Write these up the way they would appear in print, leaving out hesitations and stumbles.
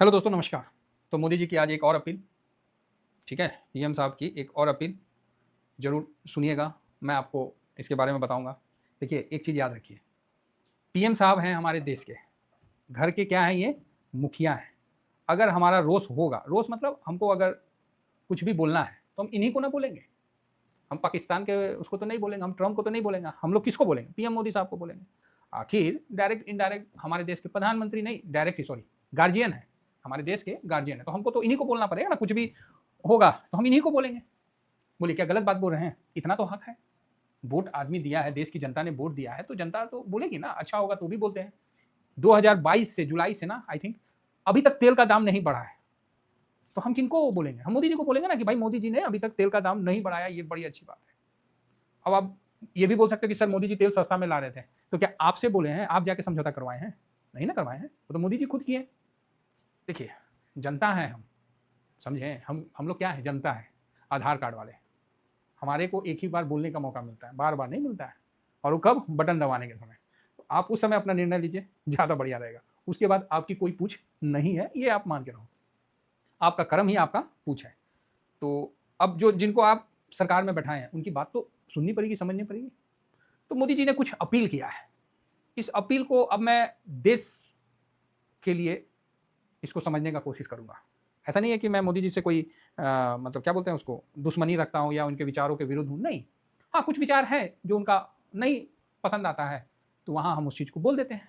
Hello दोस्तों, नमस्कार। तो मोदी जी की आज एक और अपील, ठीक है? पीएम साहब की एक और अपील ज़रूर सुनिएगा, मैं आपको इसके बारे में बताऊँगा। देखिए, एक चीज़ याद रखिए, पीएम साहब हैं हमारे देश के, घर के क्या हैं ये? मुखिया हैं। अगर हमारा रोष होगा, रोष मतलब हमको अगर कुछ भी बोलना है, तो हम इन्हीं को ना बोलेंगे। हम पाकिस्तान के उसको तो नहीं बोलेंगे, हम ट्रम्प को तो नहीं बोलेंगे, हम लोग किसको बोलेंगे? पीएम मोदी साहब को बोलेंगे। आखिर डायरेक्ट, इनडायरेक्ट हमारे देश के प्रधानमंत्री नहीं, डायरेक्ट ही सॉरी, गार्जियन है, हमारे देश के गार्जियन है, तो हमको तो इन्हीं को बोलना पड़ेगा ना, कुछ भी होगा तो हम इन्हीं को बोलेंगे। बोलिए क्या गलत बात बोल रहे हैं? इतना तो हक है। वोट आदमी दिया है, देश की जनता ने वोट दिया है, तो जनता तो बोलेगी ना, अच्छा होगा तो भी बोलते हैं। 2022 से जुलाई से ना आई थिंक अभी तक तेल का दाम नहीं बढ़ा है, तो हम किनको बोलेंगे? हम मोदी जी को बोलेंगे ना कि भाई मोदी जी ने अभी तक तेल का दाम नहीं बढ़ाया, ये बड़ी अच्छी बात है। अब आप ये भी बोल सकते हो कि सर मोदी जी तेल सस्ता में ला रहे थे, तो क्या आपसे बोले हैं, आप जाके समझौता करवाए हैं? नहीं ना करवाए हैं, वो तो मोदी जी खुद किए। देखिए, जनता है हम, समझे, हम लोग क्या है, जनता है, आधार कार्ड वाले। हमारे को एक ही बार बोलने का मौका मिलता है, बार बार नहीं मिलता है, और वो कब? बटन दबाने के समय। तो आप उस समय अपना निर्णय लीजिए, ज़्यादा बढ़िया रहेगा। उसके बाद आपकी कोई पूछ नहीं है, ये आप मान के रहो, आपका कर्म ही आपका पूछ है। तो अब जो जिनको आप सरकार में बैठाए हैं, उनकी बात तो सुननी पड़ेगी, समझनी पड़ेगी। तो मोदी जी ने कुछ अपील किया है, इस अपील को अब मैं देश के लिए इसको समझने का कोशिश करूंगा। ऐसा नहीं है कि मैं मोदी जी से कोई मतलब क्या बोलते हैं उसको, दुश्मनी रखता हूं या उनके विचारों के विरुद्ध हूं, नहीं। हाँ, कुछ विचार है जो उनका नहीं पसंद आता है, तो वहां हम उस चीज़ को बोल देते हैं,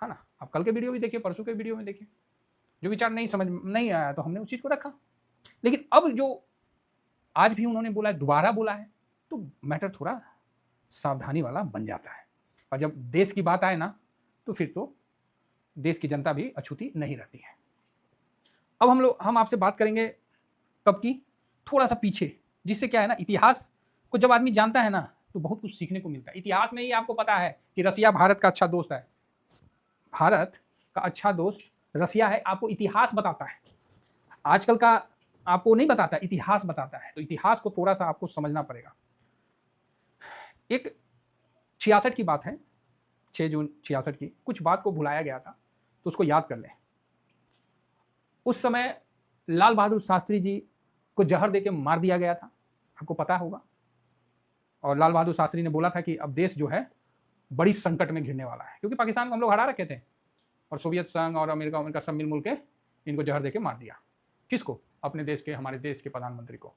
है ना? आप कल के वीडियो भी देखिए, परसों के वीडियो में देखिए, जो विचार नहीं समझ नहीं आया तो हमने उस चीज़ को रखा। लेकिन अब जो आज भी उन्होंने बोला है, दोबारा बोला है, तो मैटर थोड़ा सावधानी वाला बन जाता है। और जब देश की बात आए ना, तो फिर तो देश की जनता भी अछूती नहीं रहती है। अब हम आपसे बात करेंगे कब की? थोड़ा सा पीछे, जिससे क्या है ना, इतिहास को जब आदमी जानता है ना, तो बहुत कुछ सीखने को मिलता है। इतिहास में ही आपको पता है कि रसिया भारत का अच्छा दोस्त है, भारत का अच्छा दोस्त रसिया है, आपको इतिहास बताता है। आजकल का आपको नहीं बताता, इतिहास बताता है, तो इतिहास को थोड़ा सा आपको समझना पड़ेगा। एक 66 की बात है, 6 जून 66 की, कुछ बात को भुलाया गया था, तो उसको याद कर लें। उस समय लाल बहादुर शास्त्री जी को जहर देके मार दिया गया था, आपको पता होगा। और लाल बहादुर शास्त्री ने बोला था कि अब देश जो है बड़ी संकट में घिरने वाला है, क्योंकि पाकिस्तान को हम लोग हरा रखे थे, और सोवियत संघ और अमेरिका उनका सब मिल के इनको जहर देके मार दिया। किसको? अपने देश के, हमारे देश के प्रधानमंत्री को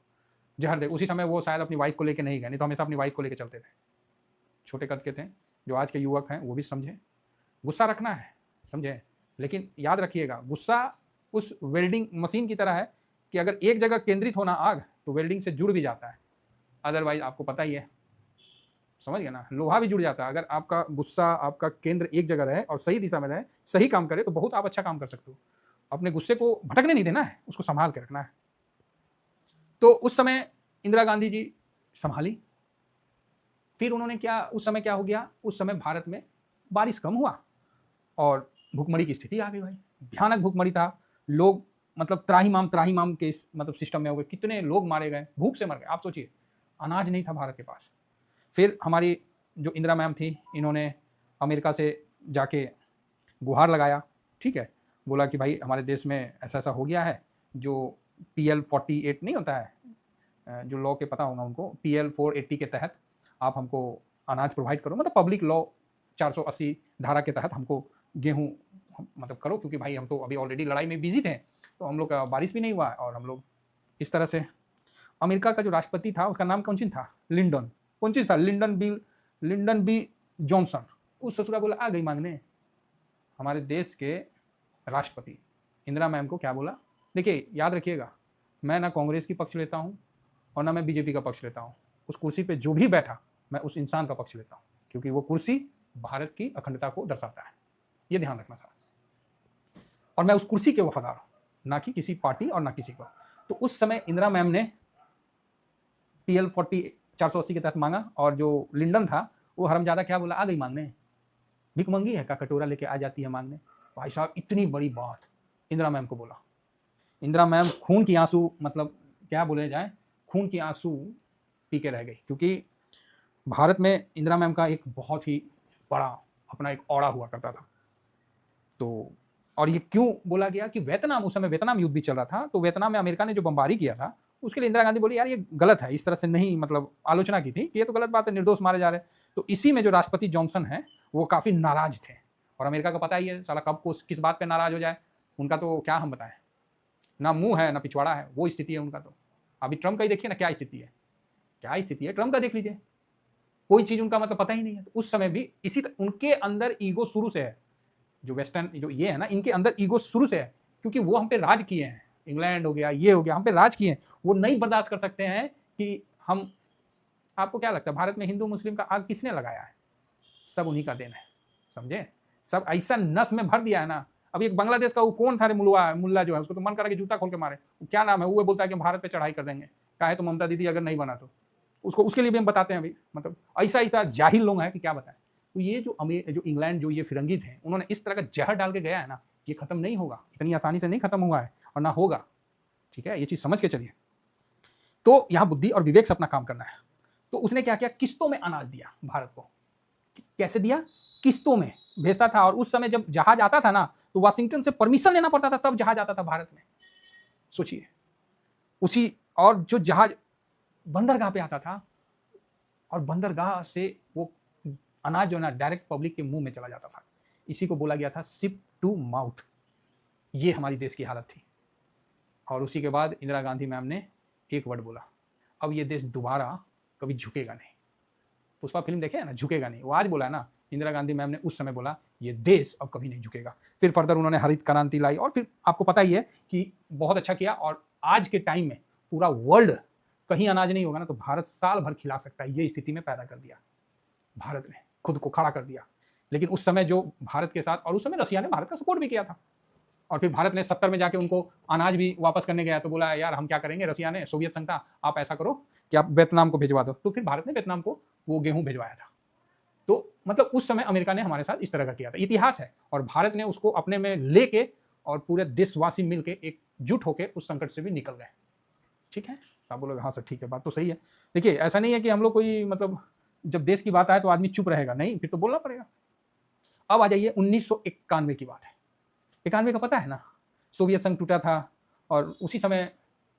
जहर दे। उसी समय वो शायद अपनी वाइफ को लेके नहीं गए, नहीं तो हमेशा अपनी वाइफ को लेके चलते थे। छोटे कद के थे, जो आज के युवक हैं वो भी समझे, गुस्सा रखना है, समझे, लेकिन याद रखिएगा, गुस्सा उस वेल्डिंग मशीन की तरह है कि अगर एक जगह केंद्रित होना आग, तो वेल्डिंग से जुड़ भी जाता है, अदरवाइज आपको पता ही है, समझ गए ना, लोहा भी जुड़ जाता है। अगर आपका गुस्सा, आपका केंद्र एक जगह रहे और सही दिशा में रहे, सही काम करे, तो बहुत आप अच्छा काम कर सकते हो। अपने गुस्से को भटकने नहीं देना है, उसको संभाल के रखना है। तो उस समय इंदिरा गांधी जी संभाली। फिर उन्होंने क्या, उस समय क्या हो गया, उस समय भारत में बारिश कम हुआ और भूखमरी की स्थिति आ गई भाई, भयानक भूखमरी था। लोग मतलब त्राहिमाम के मतलब सिस्टम में हो गए, कितने लोग मारे गए, भूख से मर गए। आप सोचिए, अनाज नहीं था भारत के पास। फिर हमारी जो इंदिरा मैम थी, इन्होंने अमेरिका से जाके गुहार लगाया, ठीक है, बोला कि भाई हमारे देश में ऐसा ऐसा हो गया है, जो PL 48 नहीं होता है, जो लॉ के पता होगा उनको, PL 480 के तहत आप हमको अनाज प्रोवाइड करो, मतलब पब्लिक लॉ 480 धारा के तहत हमको गेहूँ मतलब करो, क्योंकि भाई हम तो अभी ऑलरेडी लड़ाई में बिजी थे, तो हम लोग का बारिश भी नहीं हुआ, और हम लोग इस तरह से। अमेरिका का जो राष्ट्रपति था, उसका नाम कौन सी था? लिंडन, कौन चीज़ था? Lyndon B Johnson. उस ससुरा बोला, आ गई मांगने। हमारे देश के राष्ट्रपति इंदिरा मैम को क्या बोला? देखिए याद रखिएगा, मैं ना कांग्रेस की पक्ष लेता हूँ और ना मैं बीजेपी का पक्ष लेता हूँ। उस कुर्सी पे जो भी बैठा, मैं उस इंसान का पक्ष लेता हूँ, क्योंकि वो कुर्सी भारत की अखंडता को दर्शाता है, ये ध्यान रखना था। और मैं उस कुर्सी के वफादार हूँ, ना कि किसी पार्टी और ना किसी को। तो उस समय इंदिरा मैम ने PL 480 के तहत मांगा, और जो लिंडन था वो हरमजादा क्या बोला? आ गई मांगने। भिकमंगी है का कटोरा लेके आ जाती है मांगने। भाई साहब, इतनी बड़ी बात इंदिरा मैम को बोला। इंदिरा मैम खून की आंसू, मतलब क्या बोले जाए, खून की आंसू पी के रह गई, क्योंकि भारत में इंदिरा मैम का एक बहुत ही बड़ा अपना एक औड़ा हुआ करता था। तो और ये क्यों बोला गया कि वियतनाम, उस समय वियतनाम युद्ध भी चल रहा था, तो वियतनाम में अमेरिका ने जो बमबारी किया था उसके लिए इंदिरा गांधी बोली यार ये गलत है, इस तरह से नहीं, मतलब आलोचना की थी कि ये तो गलत बात है, निर्दोष मारे जा रहे हैं। तो इसी में जो राष्ट्रपति जॉनसन है वो काफ़ी नाराज थे, और अमेरिका को पता ही है साला कब को किस बात पर नाराज हो जाए, उनका तो क्या हम बताएं, ना मुंह है ना पिछवाड़ा है, वो स्थिति है उनका। तो अभी ट्रंप का ही देखिए ना क्या स्थिति है, क्या स्थिति है ट्रंप का देख लीजिए, कोई चीज़ उनका मतलब पता ही नहीं है। तो उस समय भी इसी उनके अंदर ईगो शुरू से है, जो वेस्टर्न जो ये है ना, इनके अंदर ईगो शुरू से है, क्योंकि वो हम पे राज किए हैं, इंग्लैंड हो गया, ये हो गया, हम पे राज किए हैं, वो नहीं बर्दाश्त कर सकते हैं कि हम, आपको क्या लगता है भारत में हिंदू मुस्लिम का आग किसने लगाया है? सब उन्हीं का देन है, समझे, सब ऐसा नस में भर दिया है ना। अभी एक बांग्लादेश का वो कौन था रे, मुल्ला जो है, उसको तो मन करा कि जूता खोल के मारे, क्या नाम है वो, बोलता है कि भारत पे चढ़ाई कर देंगे, क्या है तो ममता दीदी अगर नहीं बना तो उसको, उसके लिए भी हम बताते हैं अभी, मतलब ऐसा ऐसा जाहिल लोग हैं कि क्या बताएं। तो ये जो इंग्लैंड जो ये फिरंगी थे, उन्होंने इस तरह का जहर डाल के गया है ना, ये खत्म नहीं होगा, इतनी आसानी से नहीं खत्म हुआ है और ना होगा, ठीक है, ये चीज समझ के चलिए। तो यहाँ बुद्धि और विवेक से अपना काम करना है। तो उसने क्या किया, किस्तों में अनाज दिया भारत को। कैसे दिया? किस्तों में भेजता था, और उस समय जब जहाज आता था ना तो वाशिंगटन से परमिशन लेना पड़ता था, तब जहाज आता था भारत में, सोचिए। उसी, और जो जहाज बंदरगाह पे आता था, और बंदरगाह से वो अनाज जो ना डायरेक्ट पब्लिक के मुंह में चला जाता था, इसी को बोला गया था शिप टू माउथ। ये हमारी देश की हालत थी। और उसी के बाद इंदिरा गांधी मैम ने एक वर्ड बोला, अब ये देश दोबारा कभी झुकेगा नहीं। पुष्पा फिल्म देखे ना, झुकेगा नहीं, वो आज बोला है ना, इंदिरा गांधी मैम ने उस समय बोला ये देश अब कभी नहीं झुकेगा। फिर फर्दर उन्होंने हरित क्रांति लाई, और फिर आपको पता ही है कि बहुत अच्छा किया। और आज के टाइम में पूरा वर्ल्ड, कहीं अनाज नहीं होगा ना तो भारत साल भर खिला सकता है, ये स्थिति में पैदा कर दिया भारत ने, खुद को खड़ा कर दिया। लेकिन उस समय जो भारत के साथ, और उस समय रसिया ने भारत का सपोर्ट भी किया था, और फिर भारत ने 70 में जाके उनको अनाज भी वापस करने गया, तो बोला यार हम क्या करेंगे, रसिया ने, सोवियत संघ था, आप ऐसा करो कि आप वियतनाम को भिजवा दो। तो फिर भारत ने वियतनाम को वो गेहूं भिजवाया था। तो मतलब उस समय अमेरिका ने हमारे साथ इस तरह का किया था, इतिहास है। और भारत ने उसको अपने में लेके, और पूरे देशवासी मिलके एकजुट होकर उस संकट से भी निकल गए, ठीक है। आप बोलोगे हाँ सर ठीक है, बात तो सही है। देखिए ऐसा नहीं है कि हम लोग कोई, मतलब जब देश की बात आए तो आदमी चुप रहेगा, नहीं, फिर तो बोलना पड़ेगा। अब आ जाइए 1991 की बात है। 91 का पता है ना, सोवियत संघ टूटा था, और उसी समय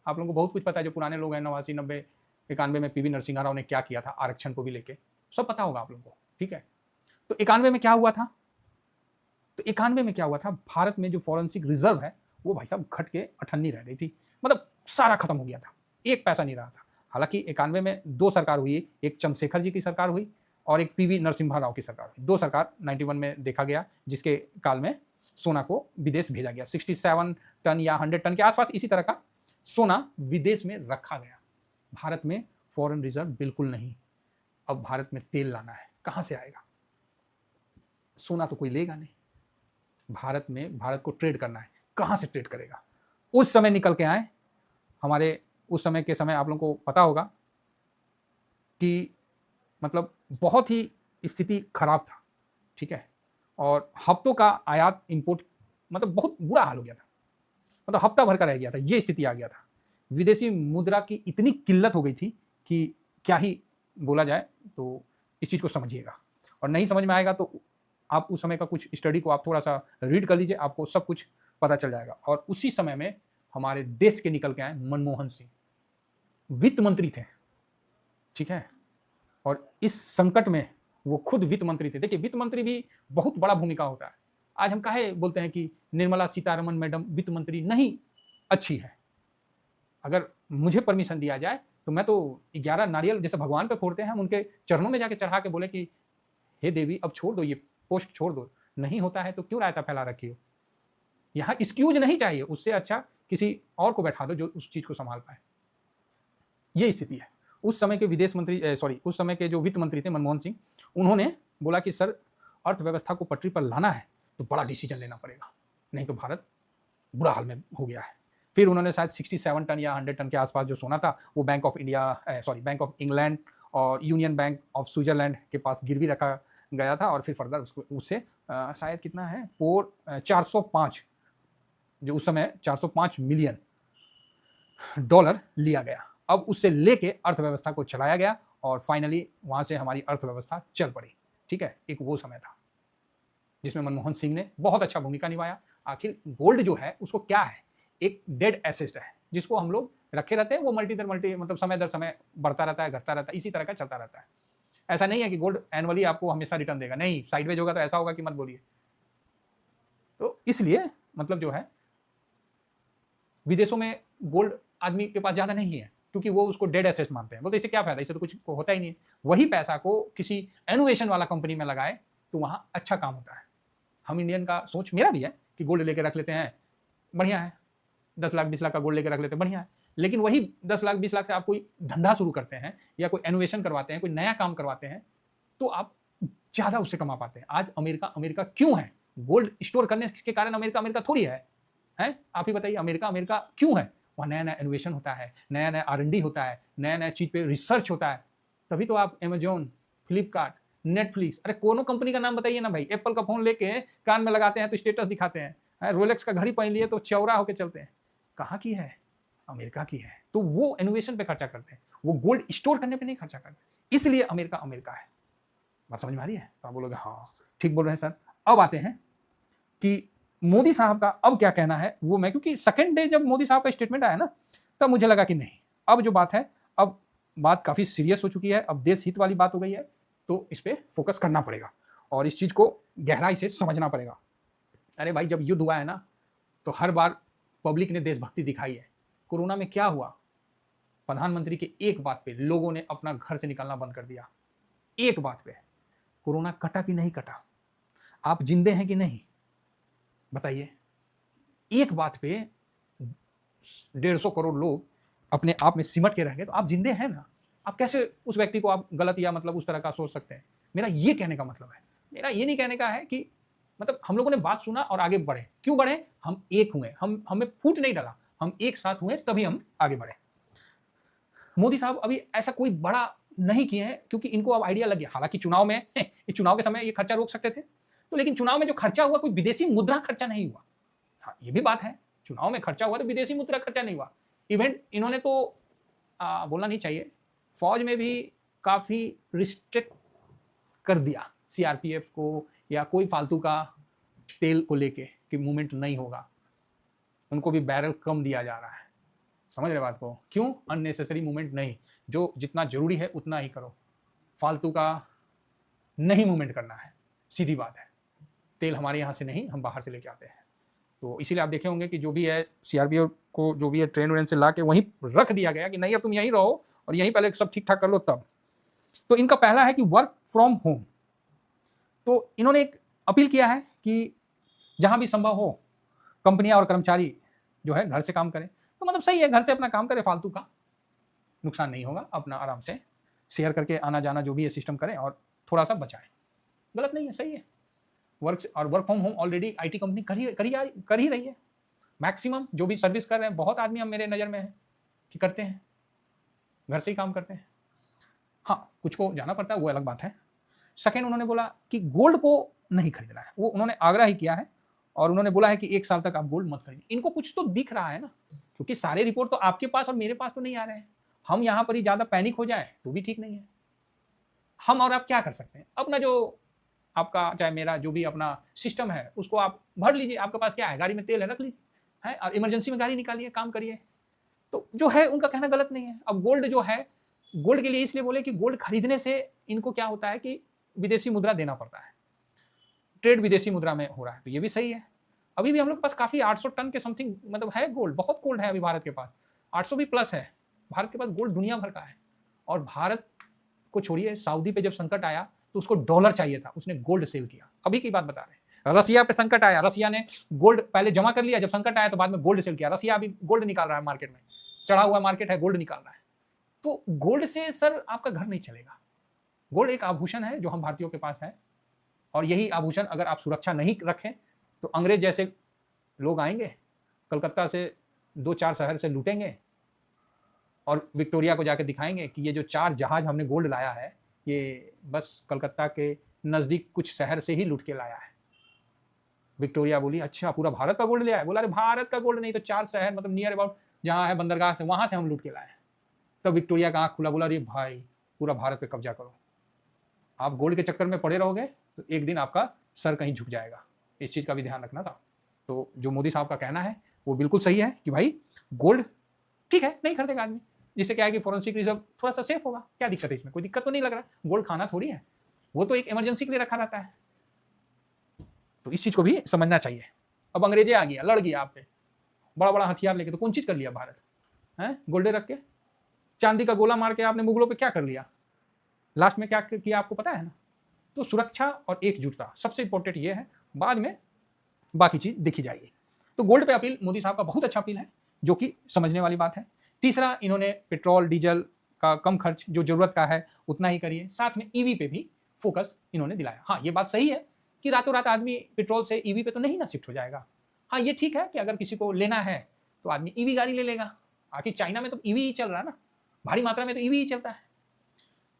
आप लोगों को बहुत कुछ पता है, जो पुराने लोग हैं 89, 90, 91 में पीवी नरसिंहा राव ने क्या किया था आरक्षण को भी लेके, सब पता होगा आप लोगों को, ठीक है। तो 91 में क्या हुआ था, तो 91 में क्या हुआ था, भारत में जो फॉरेंसिक रिजर्व है वो भाई साहब घट के अठन्नी रह गई थी, मतलब सारा खत्म हो गया था, एक पैसा नहीं रहा था। हालांकि 91 में दो सरकार हुई, एक चंद्रशेखर जी की सरकार हुई और एक पीवी नरसिम्हा राव की सरकार हुई। दो सरकार 91 में देखा गया, जिसके काल में सोना को विदेश भेजा गया, 67 टन या 100 टन के आसपास इसी तरह का सोना विदेश में रखा गया। भारत में फॉरेन रिजर्व बिल्कुल नहीं। अब भारत में तेल लाना है, कहां से आएगा? सोना तो कोई लेगा नहीं। भारत में, भारत को ट्रेड करना है, कहां से ट्रेड करेगा? उस समय निकल के आए हमारे, उस समय के समय आप लोगों को पता होगा कि मतलब बहुत ही स्थिति खराब था, ठीक है। और हफ्तों का आयात इंपोर्ट, मतलब बहुत बुरा हाल हो गया था, मतलब हफ्ता भर का रह गया था, ये स्थिति आ गया था। विदेशी मुद्रा की इतनी किल्लत हो गई थी कि क्या ही बोला जाए। तो इस चीज़ को समझिएगा, और नहीं समझ में आएगा तो आप उस समय का कुछ स्टडी को आप थोड़ा सा रीड कर लीजिए, आपको सब कुछ पता चल जाएगा। और उसी समय में हमारे देश के निकल के आए मनमोहन सिंह, वित्त मंत्री थे, ठीक है। और इस संकट में वो खुद वित्त मंत्री थे। देखिए वित्त मंत्री भी बहुत बड़ा भूमिका होता है। आज हम काहे बोलते हैं कि निर्मला सीतारमण मैडम वित्त मंत्री नहीं अच्छी है? अगर मुझे परमिशन दिया जाए तो मैं तो 11 नारियल जैसे भगवान पे फोड़ते हैं, हम उनके चरणों में जाके चढ़ा के बोले कि हे देवी अब छोड़ दो, ये पोस्ट छोड़ दो। नहीं होता है तो क्यों रायता फैला रखी हो? यहाँ एक्सक्यूज नहीं चाहिए, उससे अच्छा किसी और को बैठा दो जो उस चीज को संभाल पाए। ये स्थिति है। उस समय के विदेश मंत्री, उस समय के जो वित्त मंत्री थे मनमोहन सिंह, उन्होंने बोला कि सर अर्थव्यवस्था को पटरी पर लाना है तो बड़ा डिसीजन लेना पड़ेगा, नहीं तो भारत बुरा हाल में हो गया है। फिर उन्होंने शायद 67 टन या 100 टन के आसपास जो सोना था वो बैंक ऑफ इंग्लैंड और यूनियन बैंक ऑफ स्विट्जरलैंड के पास गिरवी रखा गया था। और फिर फर्दर उससे शायद कितना है 405, जो उस समय 405 मिलियन डॉलर लिया गया। अब उससे लेके अर्थव्यवस्था को चलाया गया और फाइनली वहां से हमारी अर्थव्यवस्था चल पड़ी, ठीक है। एक वो समय था जिसमें मनमोहन सिंह ने बहुत अच्छा भूमिका निभाया। आखिर गोल्ड जो है उसको क्या है, एक डेड एसेट है जिसको हम लोग रखे रहते हैं, वो मल्टी दर मल्टी मतलब समय दर समय बढ़ता रहता है, घटता रहता है, इसी तरह का चलता रहता है। ऐसा नहीं है कि गोल्ड एनुअली आपको हमेशा रिटर्न देगा, नहीं, साइडवेज होगा तो ऐसा होगा कि मत बोलिए। तो इसलिए मतलब जो है विदेशों में गोल्ड आदमी के पास ज्यादा नहीं है, क्योंकि वो उसको डेड एसेट मानते हैं, बोलते इससे क्या फायदा, इससे तो कुछ होता ही नहीं है। वही पैसा को किसी इनोवेशन वाला कंपनी में लगाए तो वहां अच्छा काम होता है। हम इंडियन का सोच, मेरा भी है कि गोल्ड लेके रख लेते हैं, बढ़िया है, 10 लाख 20 लाख का गोल्ड लेके रख लेते हैं, बढ़िया है। लेकिन वही 10 लाख 20 लाख से आप कोई धंधा शुरू करते हैं या कोई इनोवेशन करवाते हैं, कोई नया काम करवाते हैं, तो आप ज्यादा उससे कमा पाते हैं। आज अमेरिका अमेरिका क्यों है? गोल्ड स्टोर करने के कारण अमेरिका अमेरिका थोड़ी है, हैं? आप ही बताइए, अमेरिका अमेरिका क्यों है? वहाँ नया नया इनोवेशन होता है, नया नया R&D होता है, नया नया चीज पे रिसर्च होता है। तभी तो आप अमेजोन, फ्लिपकार्ट, नेटफ्लिक्स, अरे कोनो कंपनी का नाम बताइए ना भाई। एप्पल का फोन लेके कान में लगाते हैं तो स्टेटस दिखाते हैं, रोलेक्स का घड़ी पहन लिए तो चौरा होकर चलते हैं। कहाँ की है? अमेरिका की है। तो वो इनोवेशन पे खर्चा करते हैं, वो गोल्ड स्टोर करने पे नहीं खर्चा करते, इसलिए अमेरिका अमेरिका है। बात समझ में आ रही है? तो आप बोलोगे हाँ ठीक बोल रहे हैं सर। अब आते हैं कि मोदी साहब का अब क्या कहना है वो मैं, क्योंकि सेकेंड डे जब मोदी साहब का स्टेटमेंट आया ना, तब मुझे लगा कि नहीं, अब जो बात है, अब बात काफी सीरियस हो चुकी है, अब देश हित वाली बात हो गई है, तो इस पे फोकस करना पड़ेगा और इस चीज को गहराई से समझना पड़ेगा। अरे भाई, जब युद्ध हुआ है ना, तो हर बार पब्लिक ने देशभक्ति दिखाई है। कोरोना में क्या हुआ? प्रधानमंत्री की एक बात पे लोगों ने अपना घर से निकलना बंद कर दिया, एक बात पे। कोरोना कटा कि नहीं कटा? आप जिंदे हैं कि नहीं बताइए? एक बात पे 150 करोड़ लोग अपने आप में सिमट के रह गए, तो आप जिंदे हैं ना। आप कैसे उस व्यक्ति को आप गलत या मतलब उस तरह का सोच सकते हैं? मेरा ये कहने का मतलब है, मेरा ये नहीं कहने का है कि मतलब हम लोगों ने बात सुना और आगे बढ़े। क्यों बढ़े? हम एक हुए, हमें फूट नहीं डाला, हम एक साथ हुए, तभी हम आगे बढ़े। मोदी साहब अभी ऐसा कोई बड़ा नहीं किए हैं, क्योंकि इनको अब आइडिया लग गया। हालांकि चुनाव में इस चुनाव के समय ये खर्चा रोक सकते थे, तो लेकिन चुनाव में जो खर्चा हुआ कोई विदेशी मुद्रा खर्चा नहीं हुआ। हाँ, ये भी बात है, चुनाव में खर्चा हुआ तो विदेशी मुद्रा खर्चा नहीं हुआ। इवेंट इन्होंने तो बोलना नहीं चाहिए, फौज में भी काफी रिस्ट्रिक्ट कर दिया सीआरपीएफ को, या कोई फालतू का तेल को लेके कि मूवमेंट नहीं होगा, उनको भी बैरल कम दिया जा रहा है। समझ रहे बात को? क्यों? अननेसेसरी मूवमेंट नहीं, जो जितना जरूरी है उतना ही करो, फालतू का नहीं मूवमेंट करना है, सीधी बात है। तेल हमारे यहाँ से नहीं, हम बाहर से लेके आते हैं। तो इसीलिए आप देखे होंगे कि जो भी है सीआरपीएफ को जो भी है ट्रेन व्रेन से ला के वहीं रख दिया गया कि नहीं, अब तुम यहीं रहो और यहीं पहले सब ठीक ठाक कर लो तब। तो इनका पहला है कि वर्क फ्रॉम होम। तो इन्होंने एक अपील किया है कि जहां भी संभव हो कंपनियां और कर्मचारी जो है घर से काम करें। तो मतलब सही है, घर से अपना काम करे, फालतू का नुकसान नहीं होगा, अपना आराम से शेयर करके आना जाना जो भी है सिस्टम करें और थोड़ा सा बचाएं। गलत नहीं है, सही है। Work from home already IT company कर ही रही है। मैक्सिमम जो भी सर्विस कर रहे हैं, बहुत आदमी अब मेरे नज़र में है कि करते हैं, घर से ही काम करते हैं। हाँ, कुछ को जाना पड़ता है, वो अलग बात है। सेकेंड, उन्होंने बोला कि गोल्ड को नहीं खरीदना है, वो उन्होंने आग्रह ही किया है और उन्होंने बोला है कि 1 साल तक आप गोल्ड मत खरीदिए। इनको कुछ तो दिख रहा है ना, क्योंकि सारे रिपोर्ट तो आपके पास और मेरे पास तो नहीं आ रहे हैं। हम यहाँ पर ही ज़्यादा पैनिक हो जाए तो भी ठीक नहीं है। हम और आप क्या कर सकते हैं? अपना जो आपका चाहे मेरा जो भी अपना सिस्टम है उसको आप भर लीजिए। आपके पास क्या है? गाड़ी में तेल है, रख लीजिए, है, और इमरजेंसी में गाड़ी निकालिए, काम करिए। तो जो है उनका कहना गलत नहीं है। अब गोल्ड जो है, गोल्ड के लिए इसलिए बोले कि गोल्ड खरीदने से इनको क्या होता है कि विदेशी मुद्रा देना पड़ता है, ट्रेड विदेशी मुद्रा में हो रहा है, तो ये भी सही है। अभी भी हम लोग के पास काफी 800 टन के समथिंग मतलब है गोल्ड, बहुत गोल्ड है अभी भारत के पास, 800 भी प्लस है। भारत के पास गोल्ड दुनिया भर का है। और भारत को छोड़िए, सऊदी पे जब संकट आया तो उसको डॉलर चाहिए था, उसने गोल्ड सेल किया। अभी की बात बता रहे हैं। रसिया पे संकट आया, रसिया ने गोल्ड पहले जमा कर लिया, जब संकट आया तो बाद में गोल्ड सेल किया। रसिया अभी गोल्ड निकाल रहा है मार्केट में, चढ़ा हुआ मार्केट है, गोल्ड निकाल रहा है। तो गोल्ड से सर आपका घर नहीं चलेगा। गोल्ड एक आभूषण है जो हम भारतीयों के पास है, और यही आभूषण अगर आप सुरक्षा नहीं रखें तो अंग्रेज जैसे लोग आएंगे, कलकत्ता से 2-4 शहर से लूटेंगे और विक्टोरिया को जाकर दिखाएंगे कि ये जो 4 जहाज हमने गोल्ड लाया है, ये बस कलकत्ता के नज़दीक कुछ शहर से ही लूट के लाया है। विक्टोरिया बोली अच्छा पूरा भारत का गोल्ड लिया है? बोला अरे भारत का गोल्ड नहीं तो 4 शहर मतलब नियर अबाउट जहाँ है बंदरगाह से, वहाँ से हम लूट के लाए हैं। तब विक्टोरिया का आँख खुला, बोला अरे भाई पूरा भारत पे कब्जा करो। आप गोल्ड के चक्कर में पड़े रहोगे तो एक दिन आपका सर कहीं झुक जाएगा। इस चीज़ का भी ध्यान रखना था। तो जो मोदी साहब का कहना है वो बिल्कुल सही है कि भाई गोल्ड ठीक है, नहीं खरीदेगा आदमी, जिससे क्या है कि फॉरेंसिक रिजर्व थोड़ा सा सेफ होगा। क्या दिक्कत है इसमें? कोई दिक्कत तो नहीं लग रहा। गोल्ड खाना थोड़ी है, वो तो एक इमरजेंसी के लिए रखा रहता है। तो इस चीज को भी समझना चाहिए। अब अंग्रेजे आ गया, लड़ गया आप पे, बड़ा बड़ा हथियार लेके, तो कौन चीज कर लिया भारत है? गोल्डे रख के चांदी का गोला मार के आपने मुगलों पे क्या कर लिया? लास्ट में क्या किया आपको पता है ना? तो सुरक्षा और एकजुटता सबसे इंपॉर्टेंट ये है, बाद में बाकी चीज देखी जाएगी। तो गोल्ड पे अपील मोदी साहब का बहुत अच्छा अपील है, जो कि समझने वाली बात है। तीसरा, इन्होंने पेट्रोल डीजल का कम खर्च, जो जरूरत का है उतना ही करिए। साथ में ईवी पे भी फोकस इन्होंने दिलाया। हाँ, ये बात सही है कि रातों रात आदमी पेट्रोल से ईवी पे तो नहीं ना शिफ्ट हो जाएगा। हाँ, ये ठीक है कि अगर किसी को लेना है तो आदमी ईवी गाड़ी ले लेगा। आखिर चाइना में तो ईवी ही चल रहा है ना, भारी मात्रा में तो ईवी ही चलता है,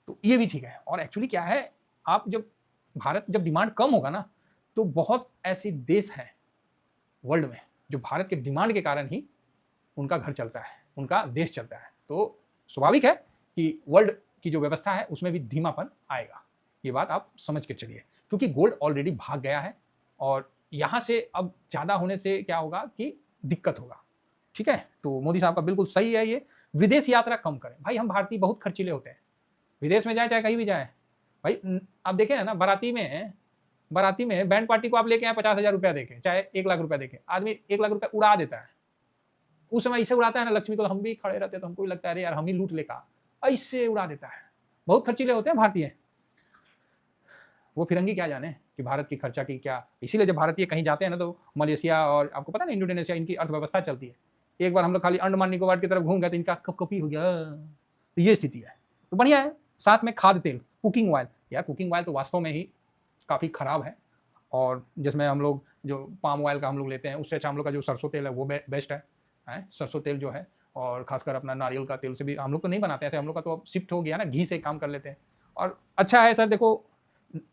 तो ये भी ठीक है। और एक्चुअली क्या है, आप भारत जब डिमांड कम होगा ना, तो बहुत ऐसे देश हैं वर्ल्ड में जो भारत के डिमांड के कारण ही उनका घर चलता है, उनका देश चलता है। तो स्वाभाविक है कि वर्ल्ड की जो व्यवस्था है उसमें भी धीमापन आएगा। ये बात आप समझ के चलिए, क्योंकि गोल्ड ऑलरेडी भाग गया है और यहाँ से अब ज़्यादा होने से क्या होगा कि दिक्कत होगा। ठीक है, तो मोदी साहब का बिल्कुल सही है ये। विदेश यात्रा कम करें। भाई हम भारतीय बहुत खर्चीले होते हैं, विदेश में जाए चाहे कहीं भी जाए। भाई आप देखें है ना, बाराती में बैंड पार्टी को आप लेके आए 50,000 रुपया देके, चाहे 1 लाख रुपया देके, आदमी 1 लाख रुपया उड़ा देता है। उस समय ऐसे उड़ाता है ना, लक्ष्मी को हम भी खड़े रहते तो हमको भी लगता है अरे यार हम ही लूट लेगा, ऐसे उड़ा देता है। बहुत खर्चीले होते हैं भारतीय। वो फिरंगी क्या जाने कि भारत की खर्चा की क्या। इसीलिए जब भारतीय कहीं जाते हैं ना, तो मलेशिया और आपको पता है इंडोनेशिया, इनकी अर्थव्यवस्था चलती है। एक बार हम लोग खाली अंडमान निकोबार की तरफ घूम गए तो इनका कपकपी हो गया। तो ये स्थिति है। तो बढ़िया है। साथ में खाद्य तेल, कुकिंग ऑयल, यार कुकिंग ऑयल तो वास्तव में ही काफ़ी ख़राब है। और जिसमें हम लोग जो पाम ऑयल का हम लोग लेते हैं, उससे अच्छा हम लोग का जो सरसों तेल है वो बेस्ट है। सरसों तेल जो है, और खासकर अपना नारियल का तेल से भी हम लोग तो नहीं बनाते हैं, हम लोग का तो अब शिफ्ट हो गया ना, घी से काम कर लेते हैं। और अच्छा है सर, देखो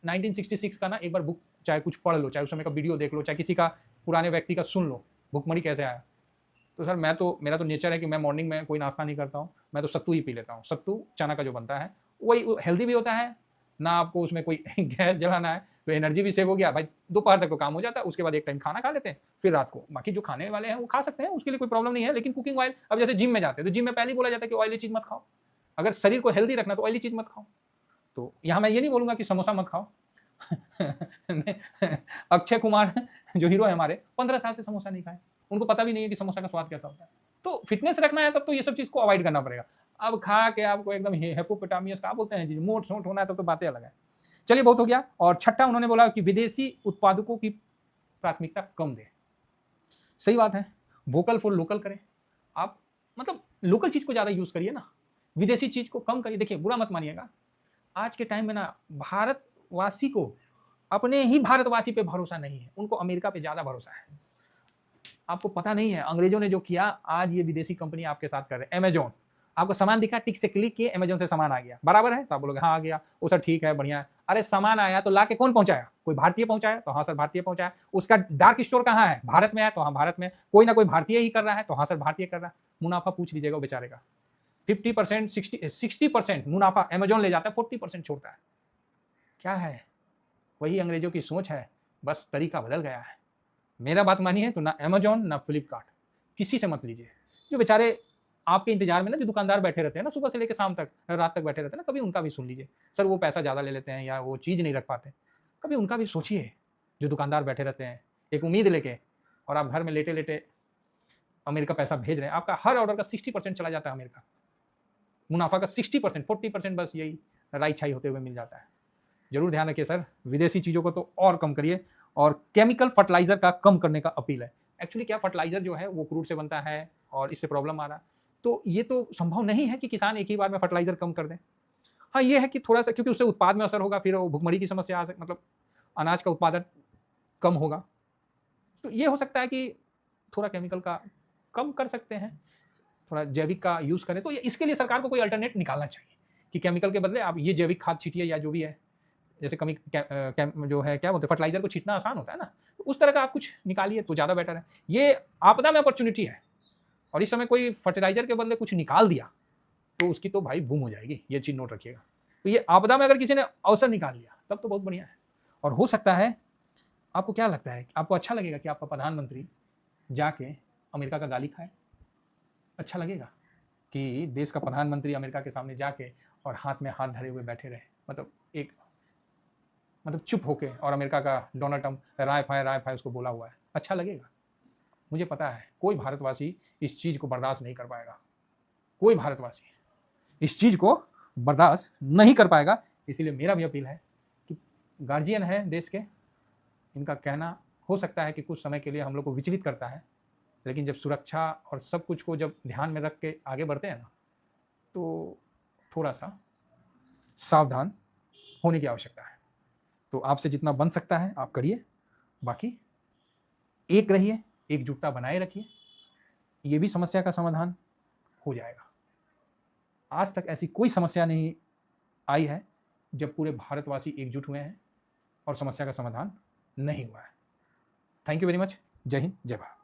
1966 का ना एक बार बुक चाहे कुछ पढ़ लो, चाहे उस समय का वीडियो देख लो, चाहे किसी का पुराने व्यक्ति का सुन लो, भुखमरी कैसे आया। तो सर मेरा तो नेचर है कि मैं मॉर्निंग में कोई नाश्ता नहीं करता हूँ, मैं तो सत्तू ही पी लेता हूँ। सत्तू चना का जो बनता है वही हेल्दी भी होता है ना, आपको उसमें कोई गैस जलाना है, तो एनर्जी भी सेव हो गया। भाई दोपहर तक तो काम हो जाता है, उसके बाद एक टाइम खाना खा लेते हैं, फिर रात को बाकी जो खाने वाले हैं वो खा सकते हैं, उसके लिए कोई प्रॉब्लम नहीं है। लेकिन कुकिंग ऑयल, अब जैसे जिम में जाते हैं तो जिम में पहले ही बोला जाता है कि ऑयली चीज़ मत खाओ, अगर शरीर को हेल्दी रखना तो ऑयली चीज़ मत खाओ। तो यहाँ मैं ये नहीं बोलूँगा कि समोसा मत खाओ। अक्षय कुमार जो हीरो है हमारे, 15 साल से समोसा नहीं खाए, उनको पता भी नहीं है कि समोसा का स्वाद कैसा होता है। तो फिटनेस रखना है तब तो ये सब चीज़ को अवॉइड करना पड़ेगा। अब खा के आपको एकदम हेपोपोटामियस क्या बोलते हैं जी, मोट सोट होना है तब तो बातें अलग है। चलिए बहुत हो गया। और छठा उन्होंने बोला कि विदेशी उत्पादकों की प्राथमिकता कम दें। सही बात है, वोकल फॉर लोकल करें। आप मतलब लोकल चीज़ को ज़्यादा यूज़ करिए ना, विदेशी चीज़ को कम करिए। देखिए बुरा मत मानिएगा, आज के टाइम में ना भारतवासी को अपने ही भारतवासी पे भरोसा नहीं है, उनको अमेरिका पे ज़्यादा भरोसा है। आपको पता नहीं है अंग्रेजों ने जो किया, आज ये विदेशी कंपनी आपके साथ कर रहे हैं। अमेजोन, आपको सामान दिखा, टिक से क्लिक किए, अमेजोन से सामान आ गया, बराबर है? तो आप बोलोगे हाँ आ गया, वो सर ठीक है बढ़िया है। अरे सामान आया तो ला के कौन पहुंचाया? कोई भारतीय पहुंचाया? तो हाँ सर भारतीय पहुंचाया। उसका डार्क स्टोर कहाँ है? भारत में है, तो हाँ भारत में। कोई ना कोई भारतीय ही कर रहा है, तो हाँ सर भारतीय कर रहा है। मुनाफा पूछ लीजिएगा वो बेचारे का, 50% 60% मुनाफा अमेजोन ले जाता है, 40% छोड़ता है। क्या है? वही अंग्रेजों की सोच है, बस तरीका बदल गया है। मेरा बात मानिए तो ना अमेजोन ना फ्लिपकार्ट, किसी से मत लीजिए। जो बेचारे आपके इंतजार में ना जो दुकानदार बैठे रहते हैं ना, सुबह से लेकर शाम तक, रात तक बैठे रहते हैं ना, कभी उनका भी सुन लीजिए। सर वो पैसा ज़्यादा ले लेते हैं या वो चीज़ नहीं रख पाते, कभी उनका भी सोचिए। जो दुकानदार बैठे रहते हैं एक उम्मीद लेके, और आप घर में लेटे लेटे अमेरिका पैसा भेज रहे हैं, आपका हर ऑर्डर का 60% चला जाता है अमेरिका। मुनाफा का 60%, 40% बस यही राई छाई होते हुए मिल जाता है। जरूर ध्यान रखिए सर, विदेशी चीज़ों को तो और कम करिए। और केमिकल फर्टिलाइजर का कम करने का अपील है। एक्चुअली क्या, फर्टिलाइजर जो है वो क्रूड से बनता है और इससे प्रॉब्लम आ रहा है, तो ये तो संभव नहीं है कि किसान एक ही बार में फर्टिलाइजर कम कर दें। हाँ ये है कि थोड़ा सा, क्योंकि उससे उत्पाद में असर होगा, फिर वो भुखमरी की समस्या आ सकती, मतलब अनाज का उत्पादन कम होगा। तो ये हो सकता है कि थोड़ा केमिकल का कम कर सकते हैं, थोड़ा जैविक का यूज़ करें। तो इसके लिए सरकार को कोई अल्टरनेट निकालना चाहिए कि केमिकल के बदले आप ये जैविक खाद छीटिए या जो भी है। जैसे कमी जो है क्या बोलते हैं, फर्टिलाइजर को छीटना आसान होता है ना, तो उस तरह का आप कुछ निकालिए तो ज़्यादा बेटर है। ये आपदा में अपॉर्चुनिटी है, और इस समय कोई फर्टिलाइजर के बदले कुछ निकाल दिया तो उसकी तो भाई बूम हो जाएगी, ये चीज़ नोट रखिएगा। तो ये आपदा में अगर किसी ने अवसर निकाल लिया तब तो बहुत बढ़िया है। और हो सकता है आपको क्या लगता है, आपको अच्छा लगेगा कि आपका प्रधानमंत्री जाके अमेरिका का गाली खाए? अच्छा लगेगा कि देश का प्रधानमंत्री अमेरिका के सामने जाके और हाथ में हाथ धरे हुए बैठे रहे, मतलब चुप होके, और अमेरिका का डोनाल्ड ट्रंप राय फाय उसको बोला हुआ है? अच्छा लगेगा? मुझे पता है कोई भारतवासी इस चीज़ को बर्दाश्त नहीं कर पाएगा, कोई भारतवासी इस चीज़ को बर्दाश्त नहीं कर पाएगा। इसीलिए मेरा भी अपील है कि गार्जियन है देश के, इनका कहना हो सकता है कि कुछ समय के लिए हम लोग को विचलित करता है, लेकिन जब सुरक्षा और सब कुछ को जब ध्यान में रख के आगे बढ़ते हैं ना, तो थोड़ा सा सावधान होने की आवश्यकता है। तो आपसे जितना बन सकता है आप करिए, बाकी एक रहिए, एकजुटता बनाए रखिए, ये भी समस्या का समाधान हो जाएगा। आज तक ऐसी कोई समस्या नहीं आई है जब पूरे भारतवासी एकजुट हुए हैं और समस्या का समाधान नहीं हुआ है। Thank you very much. जय हिंद, जय भारत।